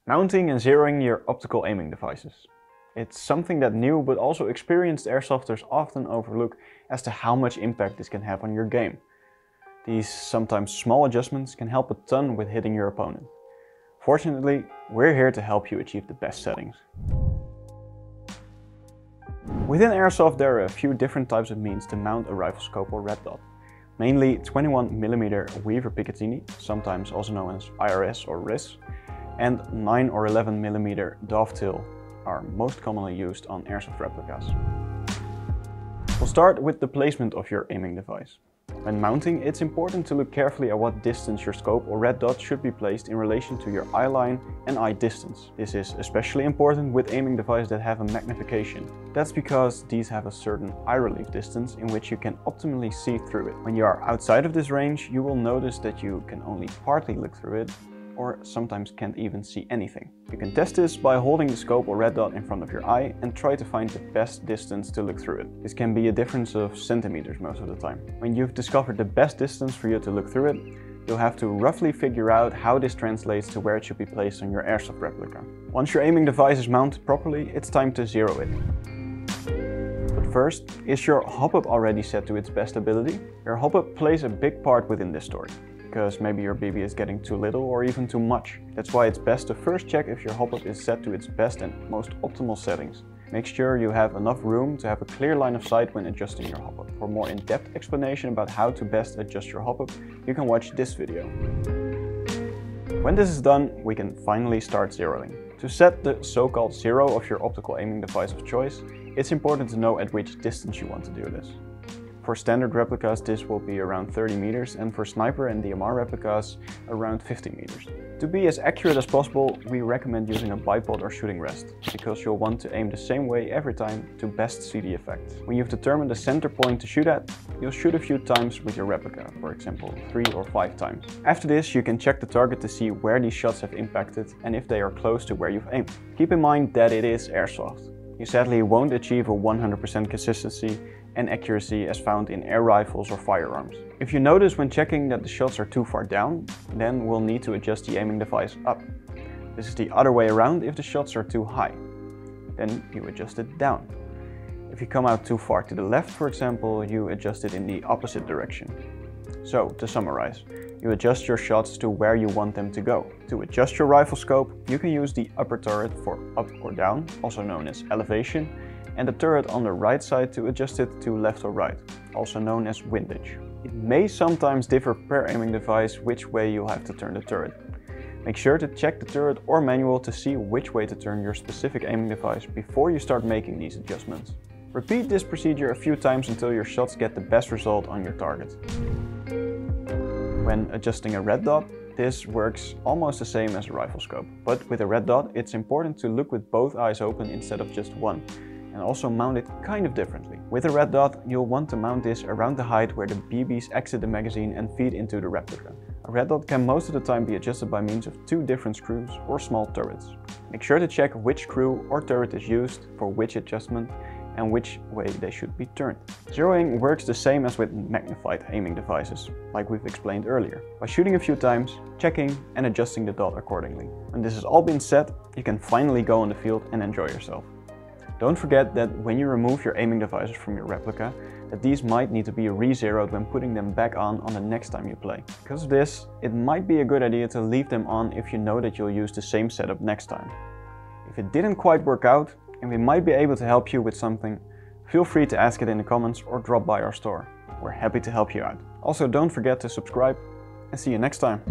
Mounting and zeroing your optical aiming devices. It's something that new but also experienced airsofters often overlook as to how much impact this can have on your game. These sometimes small adjustments can help a ton with hitting your opponent. Fortunately, we're here to help you achieve the best settings. Within Airsoft there are a few different types of means to mount a rifle scope or red dot. Mainly 21mm Weaver Picatinny, sometimes also known as IRS or RIS, and 9 or 11mm dovetail are most commonly used on Airsoft replicas. We'll start with the placement of your aiming device. When mounting, it's important to look carefully at what distance your scope or red dot should be placed in relation to your eye line and eye distance. This is especially important with aiming devices that have a magnification. That's because these have a certain eye relief distance in which you can optimally see through it. When you are outside of this range, you will notice that you can only partly look through it, or sometimes can't even see anything. You can test this by holding the scope or red dot in front of your eye and try to find the best distance to look through it. This can be a difference of centimeters most of the time. When you've discovered the best distance for you to look through it, you'll have to roughly figure out how this translates to where it should be placed on your Airsoft replica. Once your aiming device is mounted properly, it's time to zero it. But first, is your hop-up already set to its best ability? Your hop-up plays a big part within this story, because maybe your BB is getting too little or even too much. That's why it's best to first check if your hop-up is set to its best and most optimal settings. Make sure you have enough room to have a clear line of sight when adjusting your hop-up. For more in-depth explanation about how to best adjust your hop-up, you can watch this video. When this is done, we can finally start zeroing. To set the so-called zero of your optical aiming device of choice, it's important to know at which distance you want to do this. For standard replicas this will be around 30 meters and for sniper and DMR replicas around 50 meters. To be as accurate as possible, we recommend using a bipod or shooting rest, because you'll want to aim the same way every time to best see the effect. When you've determined the center point to shoot at, you'll shoot a few times with your replica, for example 3 or 5 times. After this you can check the target to see where these shots have impacted and if they are close to where you've aimed. Keep in mind that it is Airsoft. You sadly won't achieve a 100% consistency and accuracy as found in air rifles or firearms. If you notice when checking that the shots are too far down, then we'll need to adjust the aiming device up. This is the other way around if the shots are too high. Then you adjust it down. If you come out too far to the left, for example, you adjust it in the opposite direction. So, to summarize, you adjust your shots to where you want them to go. To adjust your rifle scope, you can use the upper turret for up or down, also known as elevation, and the turret on the right side to adjust it to left or right, also known as windage. It may sometimes differ per aiming device which way you'll have to turn the turret. Make sure to check the turret or manual to see which way to turn your specific aiming device before you start making these adjustments. Repeat this procedure a few times until your shots get the best result on your target. When adjusting a red dot, this works almost the same as a rifle scope, but with a red dot it's important to look with both eyes open instead of just one, and also mount it kind of differently. With a red dot, you'll want to mount this around the height where the BBs exit the magazine and feed into the replica. A red dot can most of the time be adjusted by means of 2 different screws or small turrets. Make sure to check which screw or turret is used for which adjustment and which way they should be turned. Zeroing works the same as with magnified aiming devices, like we've explained earlier, by shooting a few times, checking and adjusting the dot accordingly. When this has all been set, you can finally go on the field and enjoy yourself. Don't forget that when you remove your aiming devices from your replica, that these might need to be re-zeroed when putting them back on the next time you play. Because of this, it might be a good idea to leave them on if you know that you'll use the same setup next time. If it didn't quite work out, and we might be able to help you with something, feel free to ask it in the comments or drop by our store. We're happy to help you out. Also, don't forget to subscribe and see you next time.